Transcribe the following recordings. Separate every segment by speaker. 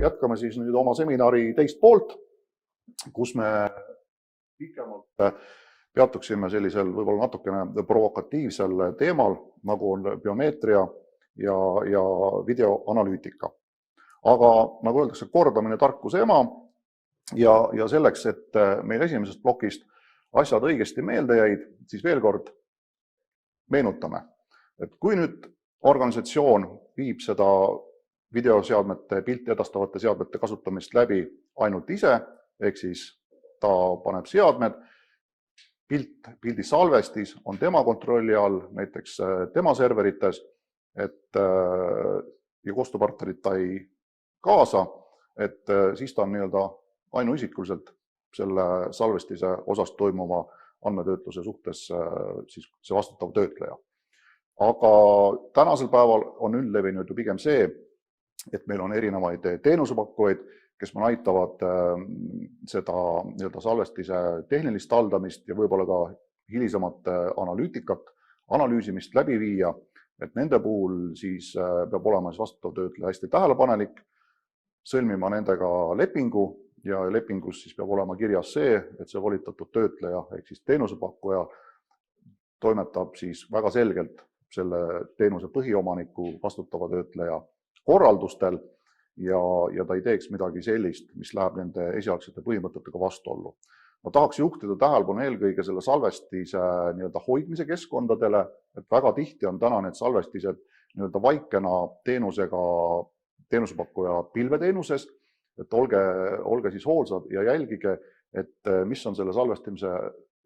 Speaker 1: jätkame siis nüüd oma seminari teist poolt, kus me pikemalt peatuksime sellisel võib-olla natukene provokatiivsel teemal, nagu on biomeetria ja videoanalüütika. Aga nagu öeldakse, kordamine tarkuse ema ja selleks, et meil esimesest plokist asjad õigesti meelde jäid, siis veel kord meenutame, et kui nüüd organisatsioon viib seda videoseadmete, pilti edastavate seadmete kasutamist läbi ainult ise, ehk siis ta paneb seadmed, pildi salvestis on tema kontrolli all, näiteks tema serverites, ja koostööpartnerid ta ei kaasa, et siis ta on nii-öelda ainuisikuliselt selle salvestise osas toimuva andmetöötluse suhtes siis see vastutav töötleja. Aga tänasel päeval on üldlevinud ju pigem see, et meil on erinevaid teenusepakkujaid, kes meil aitavad seda nii-öelda salvestise tehnilist haldamist ja võib-olla ka hilisemat analüütikat, analüüsimist läbi viia, et nende puhul siis peab olema vastutav töötleja hästi tähelepanelik, sõlmima nendega lepingu ja lepingus siis peab olema kirjas see, et see volitatud töötleja ehk siis teenusepakkuja toimetab siis väga selgelt selle teenuse põhiomaniku vastutava töötleja korraldustel ja ta ei teeks midagi sellist, mis läheb nende esialgsete põhimõtetega vastuollu. Ma tahaks juhtida tähelepanu eelkõige selle salvestise nii-öelda hoidmise keskkondadele, et väga tihti on täna need salvestised nii-öelda vaikena teenusepakkuja pilveteenuses, et olge siis hoolsad ja jälgige, et mis on selle salvestimise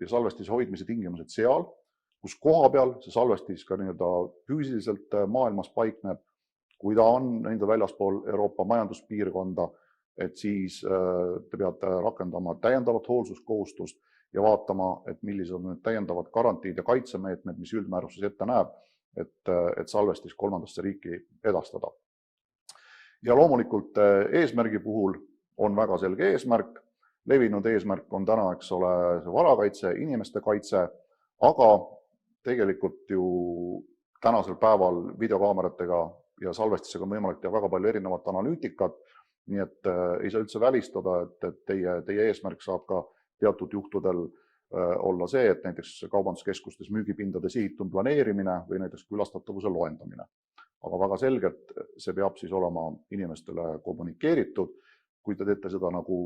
Speaker 1: ja salvestise hoidmise tingimused seal, kus koha peal see salvestis ka nii-öelda füüsiliselt maailmas paikneb, kui ta on nii-öelda väljaspool Euroopa majanduspiirkonda, et siis te peate rakendama täiendavat hoolsuskohustust ja vaatama, et millised on need täiendavad garantiid ja kaitsemeetmed, mis üldmääruses ette näeb, et salvestis kolmandasse riiki edastada. Ja loomulikult eesmärgi puhul on väga selge eesmärk. Levinud eesmärk on täna, eks ole, varakaitse, inimeste kaitse, aga tegelikult ju tänasel päeval videokaameratega ja salvestisega on võimalik teha väga palju erinevat analüütikat, nii et ei saa üldse välistada, et teie eesmärk saab ka teatud juhtudel olla see, et näiteks kaubanduskeskustes müügipindade sihitum planeerimine või näiteks külastatavuse loendamine. Aga väga selgelt see peab siis olema inimestele kommunikeeritud, kui te teete seda nagu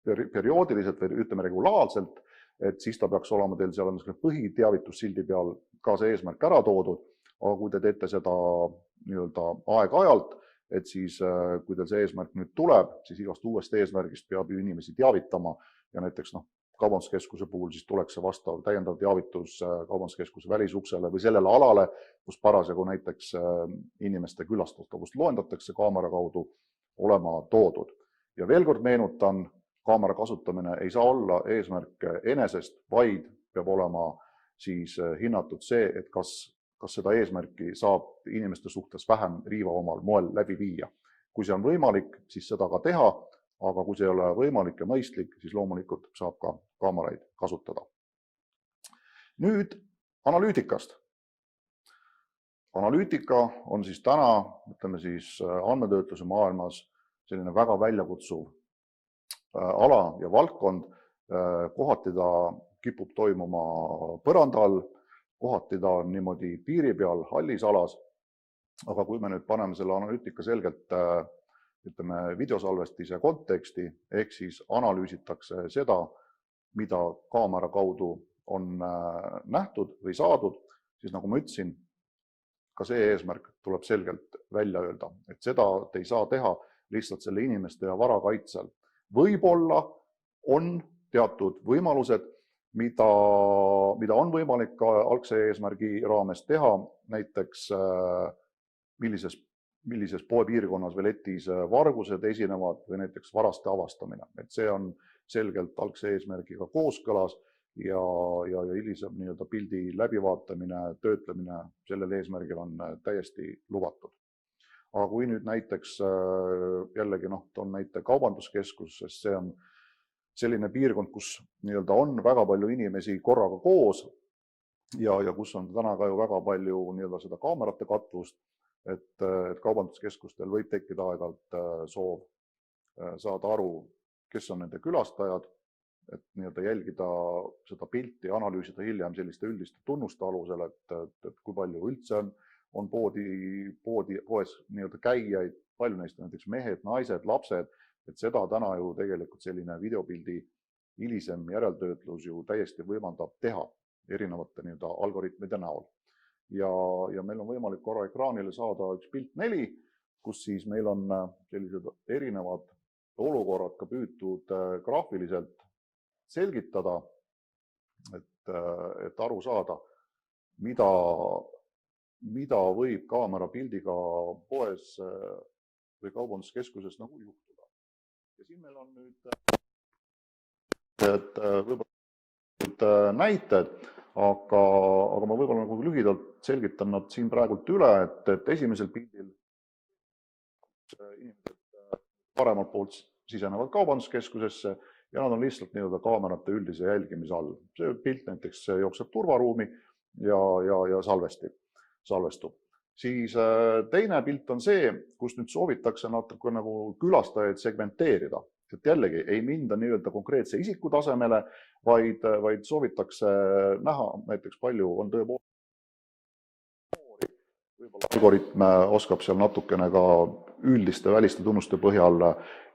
Speaker 1: perioodiliselt või ütleme regulaarselt, et siis ta peaks olema teil seal põhiteavitussildi peal ka see eesmärk ära toodud, aga kui te teete seda nii-öelda aeg-ajalt, et siis kui teil see eesmärk nüüd tuleb, siis igast uuest eesmärgist peab ju inimesi teavitama ja näiteks kaubanduskeskuse puhul siis tuleks see vastav täiendav teavitus kaubanduskeskuse välisuksele või sellele alale, kus parasjagu näiteks inimeste külastatavust loendatakse kaamera kaudu olema toodud. Ja veel kord meenutan, kaamera kasutamine ei saa olla eesmärk enesest, vaid peab olema siis hinnatud see, et kas seda eesmärki saab inimeste suhtes vähem riivavamal moel läbi viia. Kui see on võimalik, siis seda ka teha, aga kui see ei ole võimalik ja mõistlik, siis loomulikult saab ka kaameraid kasutada. Nüüd analüütikast. Analüütika on siis täna, ütleme siis andmetöötluse maailmas selline väga väljakutsuv ala ja valdkond. Kohati ta kipub toimuma põranda all, kohati ta on niimoodi piiri peal, hallis alas, aga kui me nüüd paneme selle analüütika selgelt videosalvestise konteksti, ehk siis analüüsitakse seda, mida kaamera kaudu on nähtud või saadud, siis nagu ma ütlesin, ka see eesmärk tuleb selgelt välja öelda, et seda te ei saa teha lihtsalt selle inimeste ja vara kaitsel. Võib-olla on teatud võimalused, mida on võimalik ka algse eesmärgi raames teha, näiteks millises poepiirkonnas või letis vargused esinevad või näiteks varaste avastamine. Et see on selgelt algse eesmärgiga kooskõlas ja hilisem nii-öelda pildi läbivaatamine, töötlemine sellel eesmärgil on täiesti lubatud. Aga kui nüüd näiteks jällegi on näite kaubanduskeskus, sest see on selline piirkond, kus nii-öelda on väga palju inimesi korraga koos ja kus on täna ka ju väga palju nii-öelda seda kaamerate katvust, et kaubanduskeskustel võib tekkida aeg-ajalt soov saada aru, kes on nende külastajad, et nii-öelda jälgida seda pilti ja analüüsida hiljem selliste üldiste tunnuste alusel, et kui palju üldse on poes nii-öelda käijaid, palju neist on näiteks mehed, naised, lapsed, et seda täna ju tegelikult selline videopildi hilisem järeltöötlus ju täiesti võimaldab teha erinevate nii-öelda algoritmide näol. Ja meil on võimalik korra ekraanile saada üks pilt 4, kus siis meil on sellised erinevad olukorrad ka püütud graafiliselt selgitada, et aru saada, mida võib kaamera pildiga poes või kaubanduskeskuses nagu juhtuda. Ja siin meil on nüüd võib-olla näited, aga ma võib-olla nagu lühidalt selgitan nad siin praegult üle, et esimesel pildil inimesed paremalt poolt sisenevad kaubanduskeskusesse ja nad on lihtsalt nii-öelda kaamerate üldise jälgimise all. See pilt näiteks jookseb turvaruumi ja salvestub. Siis teine pilt on see, kus nüüd soovitakse natuke nagu külastajaid segmenteerida. Et jällegi ei minda nii-öelda konkreetse isiku tasemele, vaid soovitakse näha näiteks palju on tõepoolest. Võib-olla algoritm oskab seal natukene ka üldiste väliste tunnuste põhjal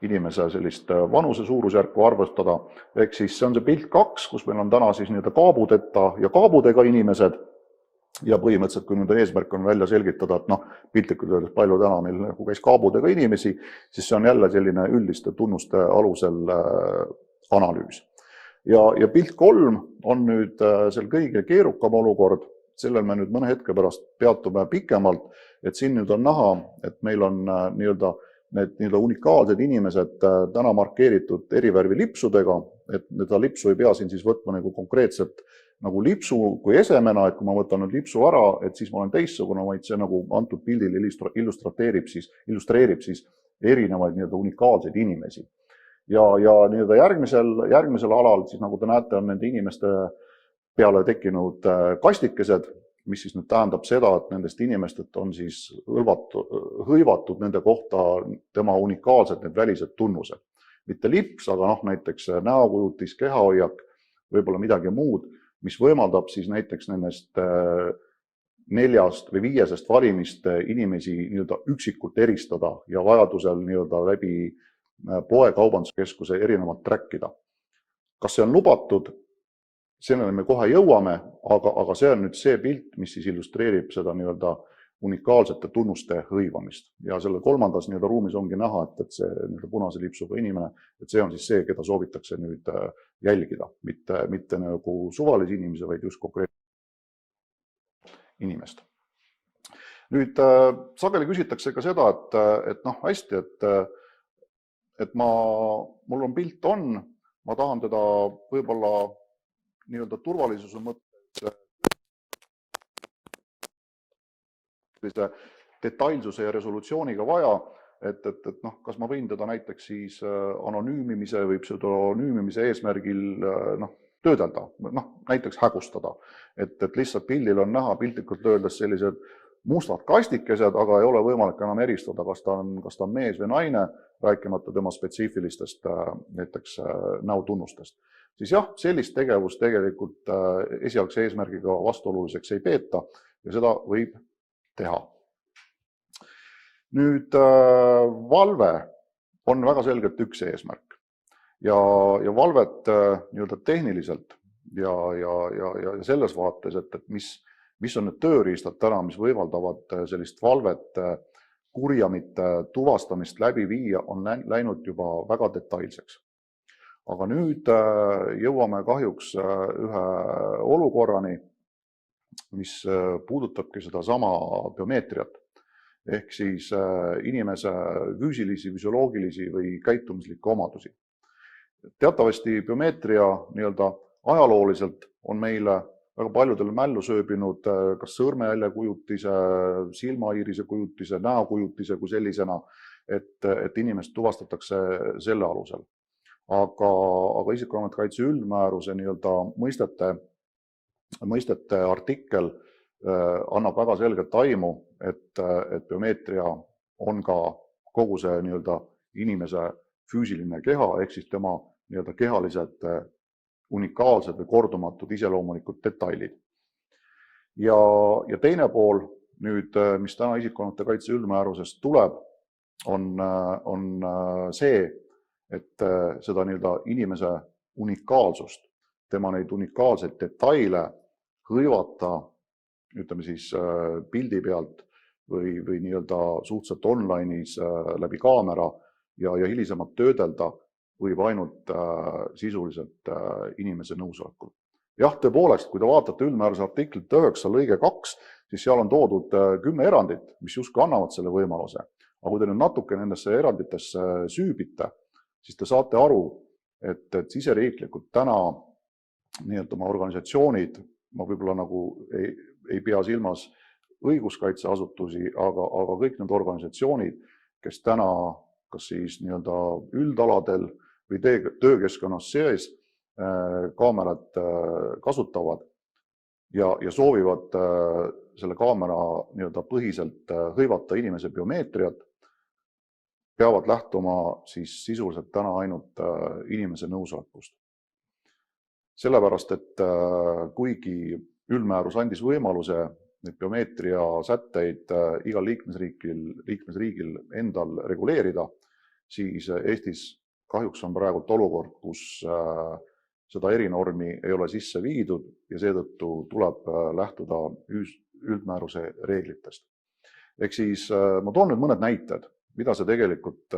Speaker 1: inimese sellist vanuse suurusjärku arvestada. Ehk siis see on see pilt 2, kus meil on täna siis nii-öelda kaabudeta ja kaabudega inimesed. Ja põhimõtteliselt, kui nüüd eesmärk on välja selgitada, et piltlikult öeldes palju täna meil käis kaabudega inimesi, siis see on jälle selline üldiste tunnuste alusel analüüs. Ja pilt 3 on nüüd seal kõige keerukam olukord. Sellel me nüüd mõne hetke pärast peatume pikemalt, et siin nüüd on näha, et meil on need unikaalsed inimesed täna markeeritud erivärvi lipsudega, et seda lipsu ei pea siin siis võtma nagu konkreetselt nagu lipsu kui esemena, et kui ma võtan nüüd lipsu ära, et siis ma olen teistsugune, vaid see nagu antud pildil illustreerib siis erinevaid unikaalseid inimesi. Ja järgmisel alal, siis nagu te näete, on nende inimeste peale tekkinud kastikesed, mis siis nüüd tähendab seda, et nendest inimestest on siis hõivatud nende kohta tema unikaalsed need välised tunnused. Mitte lips, aga näiteks näokujutis, kehahoiak, võib-olla midagi muud, mis võimaldab siis näiteks nendest 4 või 5 valimist inimesi nii-öelda üksikult eristada ja vajadusel nii-öelda läbi poe kaubanduskeskuse erinevalt trackida. Kas see on lubatud? Sellele me kohe jõuame, aga see on nüüd see pilt, mis siis illustreerib seda nii-öelda unikaalsete tunnuste hõivamist. Ja selle kolmandas nii-öelda ruumis ongi näha, et see nii-öelda punase lipsuga inimene, et see on siis see, keda soovitakse nüüd jälgida, mitte nagu suvalisi inimesi, vaid just konkreetset inimest. Nüüd sageli küsitakse ka seda, et hästi, et mul on pilt ma tahan teda võib-olla nii-öelda turvalisuse mõttes detailsuse ja resolutsiooniga vaja, et kas ma võin teda näiteks siis anonüümimise või pseudonüümimise eesmärgil töödelda, näiteks hägustada. Et lihtsalt pildil on näha piltlikult öeldes sellised mustad kastikesed, aga ei ole võimalik enam eristada, kas ta on mees või naine, rääkimata tema spetsiifilistest näiteks näotunnustest. Siis jah, sellist tegevust tegelikult esialgse eesmärgiga vastuoluliseks ei peeta ja seda võib teha. Nüüd valve on väga selgelt üks eesmärk ja valvet nii-öelda tehniliselt ja selles vaates, et mis on need tööriistad täna, mis võimaldavad sellist valvet kurjamite tuvastamist läbi viia, on läinud juba väga detailseks. Aga nüüd jõuame kahjuks ühe olukorrani, mis puudutabki seda sama biomeetriat, ehk siis inimese füüsilisi, füsioloogilisi või käitumislikke omadusi. Teatavasti biomeetria nii-öelda ajalooliselt on meile väga paljudele mällu sööbinud kas sõrmejäljekujutise, silmaiirise kujutise, näokujutise kui sellisena, et inimest tuvastatakse selle alusel. Aga isikuandmete kaitse üldmääruse nii-öelda mõistete artikkel annab väga selgelt aimu, et biomeetria on ka kogu see nii-öelda inimese füüsiline keha, ehk siis tema nii-öelda kehalised unikaalsed või kordumatud iseloomulikud detailid. Ja teine pool nüüd, mis täna isikuandmete kaitse üldmäärusest tuleb, on see, et seda nii-öelda inimese unikaalsust, tema neid unikaalseid detaile hõivata, ütleme siis pildi pealt või nii-öelda suhteliselt online'is läbi kaamera ja hilisemalt töödelda võib ainult sisuliselt inimese nõusolekul. Jah, tõepoolest, kui te vaatate üldmääruse artiklit 9 lõige 2, siis seal on toodud 10 erandit, mis justkui annavad selle võimaluse. Aga kui te nüüd natuke nendesse eranditesse süübite, siis te saate aru, et siseriiklikult täna nii-öelda oma organisatsioonid, ma võib-olla nagu ei pea silmas õiguskaitseasutusi, aga kõik need organisatsioonid, kes täna kas siis nii-öelda üldaladel või töökeskkonnas sees kaamerat kasutavad ja soovivad selle kaamera nii-öelda põhiselt hõivata inimese biomeetriat, peavad lähtuma siis sisuliselt täna ainult inimese nõusolekust. Sellepärast, et kuigi üldmäärus andis võimaluse neid biomeetria sätteid igal liikmesriigil endal reguleerida, siis Eestis kahjuks on praegult olukord, kus seda erinormi ei ole sisse viidud ja seetõttu tuleb lähtuda üldmääruse reeglitest. Ehk siis ma toon nüüd mõned näited, mida see tegelikult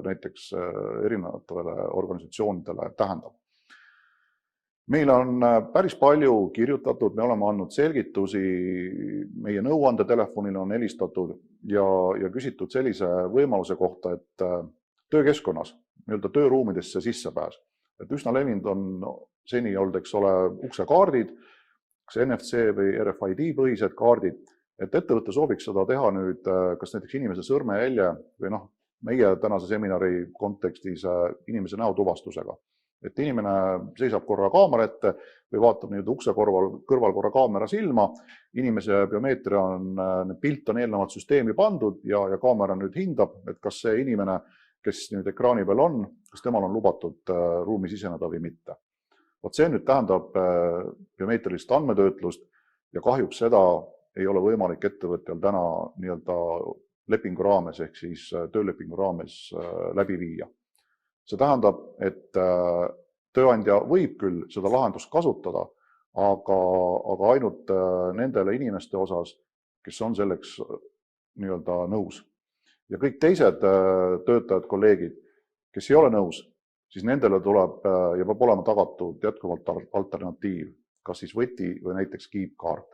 Speaker 1: näiteks erinevatele organisatsioonidele tähendab. Meil on päris palju kirjutatud, me oleme andnud selgitusi, meie nõuandetelefonile on helistatud ja küsitud sellise võimaluse kohta, et töökeskkonnas, nii-öelda tööruumidesse sissepääs. Et üsna levinud on seni olnud, eks ole, uksekaardid, kas NFC või RFID põhised kaardid, et ettevõte sooviks seda teha nüüd kas näiteks inimese sõrmejälje või meie tänase seminari kontekstis inimese näotuvastusega. Et inimene seisab korra kaamera ette või vaatab nüüd ukse kõrval korra kaamera silma, inimese biomeetria pilt on eelnevalt süsteemi pandud ja kaamera nüüd hindab, et kas see inimene, kes nüüd ekraani peal on, kas temal on lubatud ruumi siseneda või mitte. Vot see nüüd tähendab biomeetrilist andmetöötlust ja kahjuks seda ei ole võimalik ettevõtjal täna nii-öelda lepingu raames ehk siis töölepingu raames läbi viia. See tähendab, et tööandja võib küll seda lahendust kasutada, aga ainult nendele inimeste osas, kes on selleks nii-öelda nõus. Ja kõik teised töötajad, kolleegid, kes ei ole nõus, siis nendele tuleb ja peab olema tagatud jätkuvalt alternatiiv, kas siis võti või näiteks kiipkaart.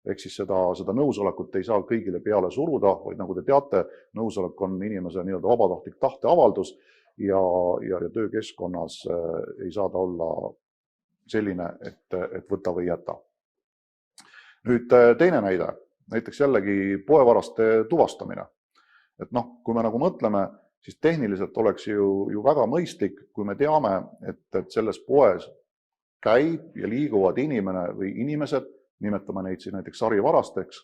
Speaker 1: Ehk siis seda nõusolekut ei saa kõigile peale suruda, vaid nagu te teate, nõusolek on inimese nii-öelda vabatahtlik tahteavaldus ja töökeskkonnas ei saa ta olla selline, et võta või jäta. Nüüd teine näide, näiteks jällegi poevaraste tuvastamine. Et kui me nagu mõtleme, siis tehniliselt oleks ju väga mõistlik, kui me teame, et selles poes käib ja liiguvad inimene või inimesed, nimetame neid siis näiteks sarivarasteks,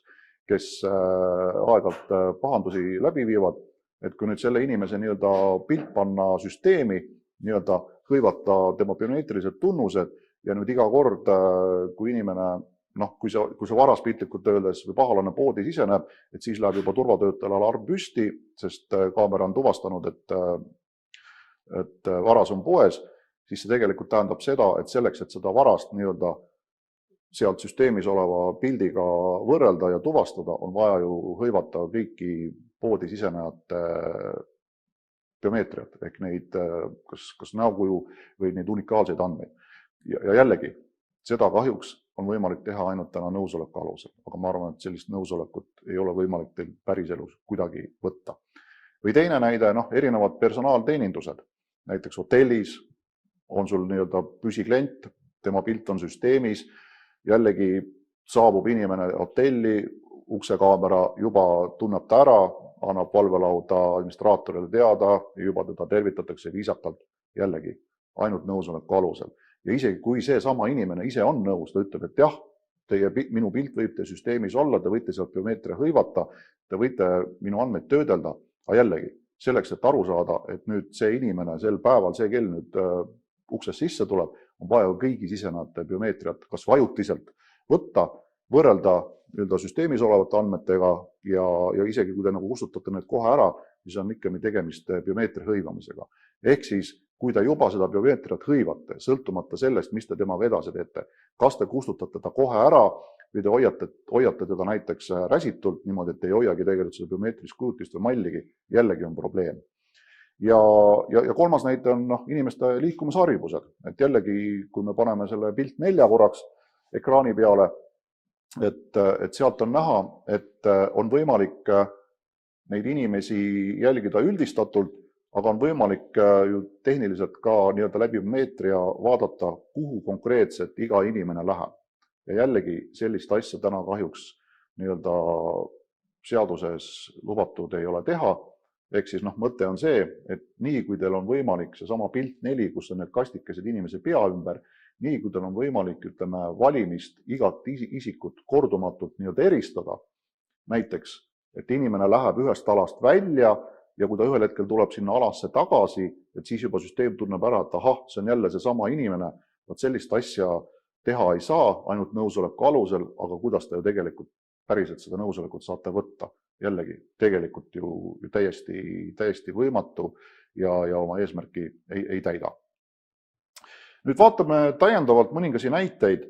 Speaker 1: kes aeg-ajalt pahandusi läbi viivad, et kui nüüd selle inimese nii-öelda pilt panna süsteemi, nii-öelda hõivata tema biomeetrilised tunnused ja nüüd iga kord, kui inimene, kui see varas piltlikult öeldes või pahalane poodi siseneb, et siis läheb juba turvatöötajal alarm püsti, sest kaamera on tuvastanud, et varas on poes, siis see tegelikult tähendab seda, et selleks, et seda varast nii-öelda sealt süsteemis oleva pildiga võrrelda ja tuvastada, on vaja ju hõivata kõiki poodi sisenejate biomeetriat, ehk neid kas näokuju või neid unikaalseid andmeid. Ja jällegi, seda kahjuks on võimalik teha ainult täna nõusoleku alusel, aga ma arvan, et sellist nõusolekut ei ole võimalik teil päriselus kuidagi võtta. Või teine näide, erinevad personaalteenindused, näiteks hotellis on sul nii-öelda püsiklient, tema pilt on süsteemis, jällegi saabub inimene hotelli, uksekaamera juba tunneb ta ära, annab valvelauda administraatorile teada ja juba teda tervitatakse viisakalt jällegi ainult nõusoleku alusel. Ja isegi kui see sama inimene ise on nõus, ta ütleb, et jah, minu pilt võib teie süsteemis olla, te võite sealt biomeetria hõivata, te võite minu andmeid töödelda, aga jällegi, selleks, et aru saada, et nüüd see inimene sel päeval, see kell nüüd uksest sisse tuleb, on vaja kõigi sisenejate biomeetriat kas ajutiselt võtta, võrrelda süsteemis olevate andmetega ja isegi kui te nagu kustutate need kohe ära, siis on ikkagi tegemist biomeetria hõivamisega. Ehk siis, kui te juba seda biomeetriat hõivate, sõltumata sellest, mis te temaga edasi teete, kas te kustutate ta kohe ära või te hoiate teda näiteks räsitult, niimoodi, et ei hoiagi tegelikult seda biomeetrilist kujutist või malligi, jällegi on probleem. Ja kolmas näite on inimeste liikumisharjuvused. Et jällegi, kui me paneme selle pilt 4 korraks ekraani peale, et sealt on näha, et on võimalik neid inimesi jälgida üldistatult, aga on võimalik ju tehniliselt ka läbi biomeetria vaadata, kuhu konkreetselt iga inimene läheb. Ja jällegi sellist asja täna kahjuks seaduses lubatud ei ole teha. Ehk siis mõte on see, et nii kui teil on võimalik see sama pilt 4, kus on need kastikesed inimese pea ümber, nii kui teil on võimalik, valimist igat isikut kordumatult eristada, näiteks, et inimene läheb ühest alast välja ja kui ta ühel hetkel tuleb sinna alasse tagasi, et siis juba süsteem tunneb ära, et ahah, see on jälle see sama inimene, vaat sellist asja teha ei saa ainult nõusoleku alusel, aga kuidas te ju tegelikult päriselt seda nõusolekut saate võtta. Jällegi, tegelikult ju täiesti võimatu ja oma eesmärki ei täida. Nüüd vaatame täiendavalt mõningasi näiteid,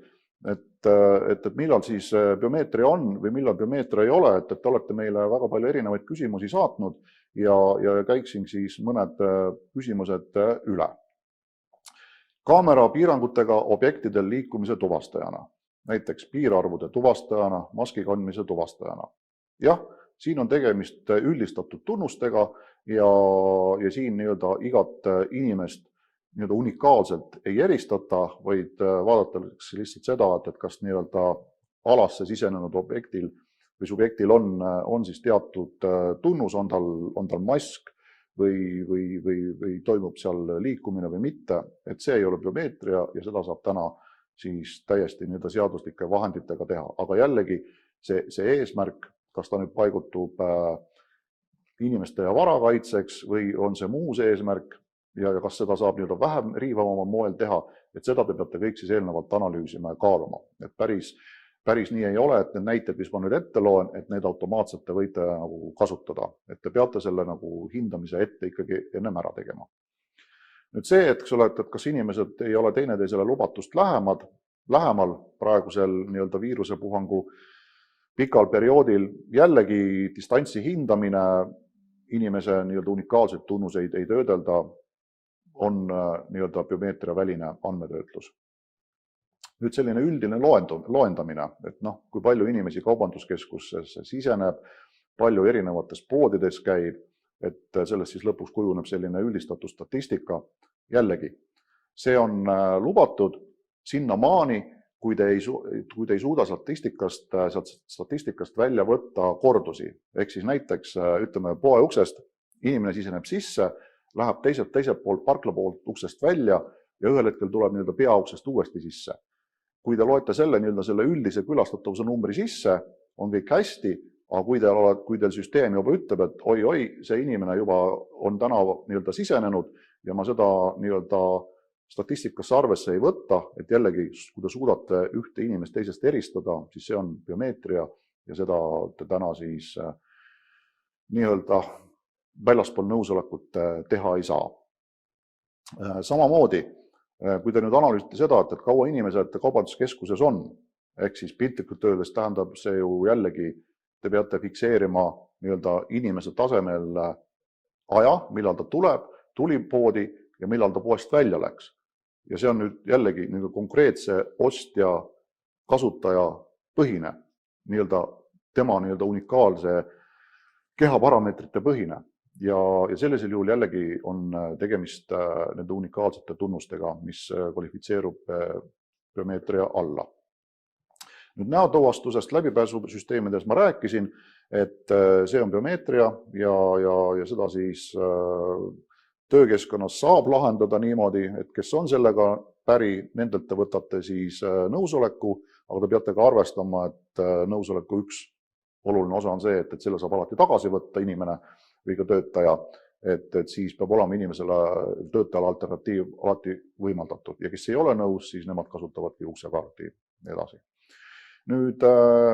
Speaker 1: et millal siis biomeetria on või millal biomeetria ei ole, et te olete meile väga palju erinevaid küsimusi saatnud ja käiksin siis mõned küsimused üle. Kaamera piirangutega objektidel liikumise tuvastajana, näiteks piirarvude tuvastajana, maski kandmise tuvastajana. Jah, siin on tegemist üldistatud tunnustega ja siin igat inimest unikaalselt ei eristata, vaid vaadatakse lihtsalt seda, et kas alasse sisenenud objektil või subjektil on siis teatud tunnus, on tal mask või toimub seal liikumine või mitte, et see ei ole biomeetria ja seda saab täna siis täiesti seaduslike vahenditega teha. Aga jällegi see eesmärk, kas ta nüüd paigutub inimeste ja vara kaitseks või on see muus eesmärk ja kas seda saab vähem riivavama moel teha, et seda te peate kõik siis eelnevalt analüüsima ja kaaluma. Et päris nii ei ole, et need näited, mis ma nüüd ette loen, et need automaatselt te võite kasutada. Et te peate selle hindamise ette ikkagi ennem ära tegema. Nüüd see, et kas inimesed ei ole teineteisele lubatust lähemal praegusel viirusepuhangu pikal perioodil, jällegi distantsi hindamine, inimese unikaalseid tunnuseid ei töödelda, on biomeetria väline andmetöötlus. Nüüd selline üldine loendamine, et kui palju inimesi kaubanduskeskusesse siseneb, palju erinevates poodides käib, et sellest siis lõpuks kujuneb selline üldistatud statistika. Jällegi, see on lubatud sinnamaani, kui te ei suuda statistikast välja võtta kordusi. Ehk siis näiteks, poe uksest, inimene siseneb sisse, läheb teiselt poolt, parkla poolt uksest välja ja ühel hetkel tuleb peauksest uuesti sisse. Kui te loete selle üldise külastatavuse numbri sisse, on kõik hästi, aga kui teil süsteem juba ütleb, et oi, see inimene juba on täna sisenenud ja ma seda statistikasse arvesse ei võtta, et jällegi, kui te suudate ühte inimest teisest eristada, siis see on biomeetria ja seda te täna siis väljaspool nõusolekut teha ei saa. Samamoodi, kui te nüüd analüüsite seda, et kaua inimesed kaubanduskeskuses on, ehk siis piltlikult öeldes tähendab see ju jällegi, te peate fikseerima inimese tasemel aja, millal ta tuli poodi ja millal ta poest välja läks. Ja see on nüüd jällegi konkreetse ostja kasutaja põhine, tema unikaalse kehaparameetrite põhine. Ja sellisel juhul jällegi on tegemist nende unikaalsete tunnustega, mis kvalifitseerub biomeetria alla. Nüüd näotuvastusest läbipääsusüsteemides ma rääkisin, et see on biomeetria ja seda siis töökeskkonnas saab lahendada niimoodi, et kes on sellega päri, nendelt te võtate siis nõusoleku, aga te peate ka arvestama, et nõusoleku üks oluline osa on see, et selle saab alati tagasi võtta inimene või ka töötaja, et siis peab olema inimesele töötajale alternatiiv alati võimaldatud ja kes ei ole nõus, siis nemad kasutavadki uksekaarti edasi. Nüüd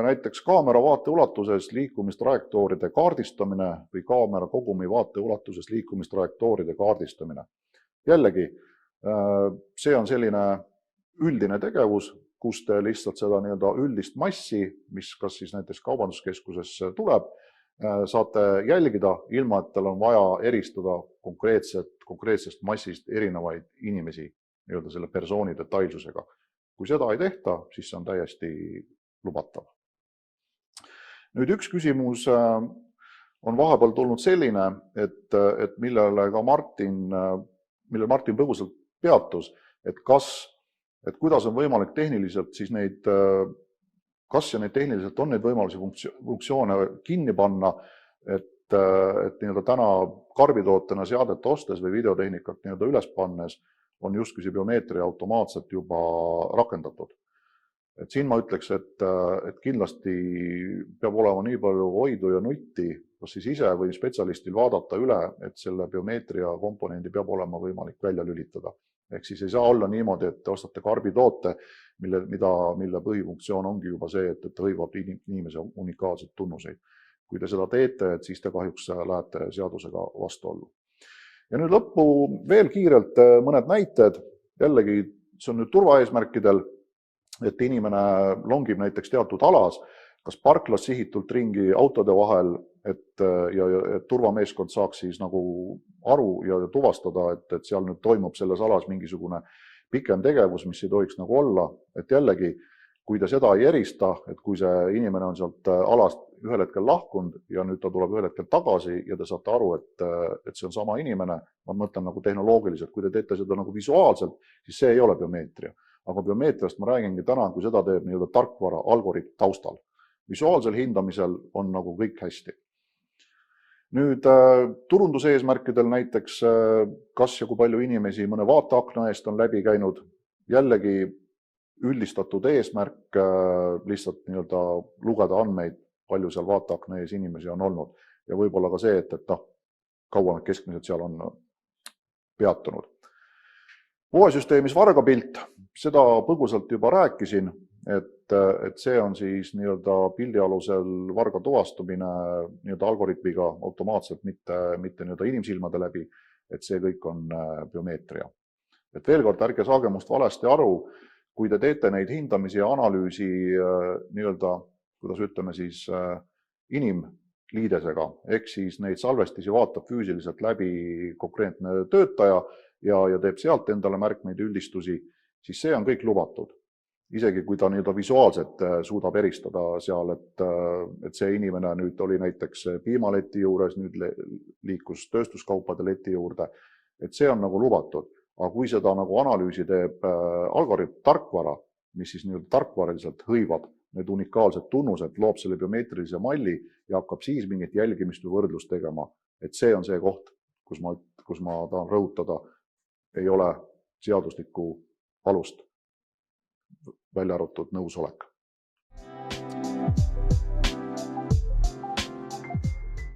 Speaker 1: näiteks kaamera vaateulatuses liikumistrajektooride kaardistamine või kaamera kogumi vaateulatuses liikumistrajektooride kaardistamine. Jällegi, see on selline üldine tegevus, kus te lihtsalt seda üldist massi, mis kas siis näiteks kaubanduskeskuses tuleb, saate jälgida, ilma et teil on vaja eristada konkreetsest massist erinevaid inimesi selle persooni detailsusega. Kui seda ei tehta, siis see on täiesti lubatav. Nüüd üks küsimus on vahepeal tulnud selline, et millele ka Martin põgusalt peatus, et kuidas on võimalik tehniliselt siis kas ja neid tehniliselt on neid võimalusi funktsioone kinni panna, et täna karbitootena seadet ostes või videotehnikat üles pannes on justkui see biomeetria automaatselt juba rakendatud. Et siin ma ütleks, et kindlasti peab olema nii palju hoidu ja nutti, kas siis ise või spetsialistil vaadata üle, et selle biomeetria komponendi peab olema võimalik välja lülitada. Ehk siis ei saa olla niimoodi, et te ostate karbitoote, mille põhifunktsioon ongi juba see, et hõivab inimese unikaalseid tunnuseid. Kui te seda teete, siis te kahjuks lähete seadusega vastuollu. Ja nüüd lõppu veel kiirelt mõned näited. Jällegi, see on nüüd turvaeesmärkidel, et inimene longib näiteks teatud alas, kas parklas sihitult ringi autode vahel, et turvameeskond saaks siis nagu aru ja tuvastada, et seal nüüd toimub selles alas mingisugune pikem tegevus, mis ei tohiks nagu olla. Et jällegi, kui te seda ei erista, et kui see inimene on sealt alast ühel hetkel lahkunud ja nüüd ta tuleb ühel hetkel tagasi ja te saate aru, et see on sama inimene, ma mõtlen nagu tehnoloogiliselt, kui te teete seda nagu visuaalselt, siis see ei ole biomeetria. Aga biomeetriast ma räägingi täna, kui seda teeb tarkvara algoritm taustal. Visuaalsel hindamisel on nagu kõik hästi. Nüüd turunduse eesmärkidel näiteks, kas ja kui palju inimesi mõne vaateakna eest on läbi käinud, jällegi üldistatud eesmärk lihtsalt lugeda andmeid, palju seal vaateakna ees inimesi on olnud ja võib-olla ka see, et kaua nad keskmiselt seal on peatunud. Poesüsteemis vargapilt, seda põgusalt juba rääkisin, et see on siis pildi alusel varga tuvastumine algoritmiga automaatselt, mitte inimsilmade läbi, et see kõik on biomeetria. Et veel kord, ärge saage must valesti aru, kui te teete neid hindamisi ja analüüsi kuidas ütleme siis inimliidesega, ehk siis neid salvestisi vaatab füüsiliselt läbi konkreetne töötaja ja teeb sealt endale märkmeid üldistusi, siis see on kõik lubatud. Isegi kui ta visuaalselt suudab eristada seal, et see inimene nüüd oli näiteks piimaleti juures, nüüd liikus tööstuskaupade leti juurde, et see on nagu lubatud. Aga kui seda nagu analüüsi teeb algoritm tarkvara, mis siis tarkvaraliselt hõivab need unikaalsed tunnused, loob selle biomeetrilise malli ja hakkab siis mingit jälgimist või võrdlust tegema, et see on see koht, kus ma tahan rõhutada, ei ole seaduslikku alust välja arvatud nõusolek.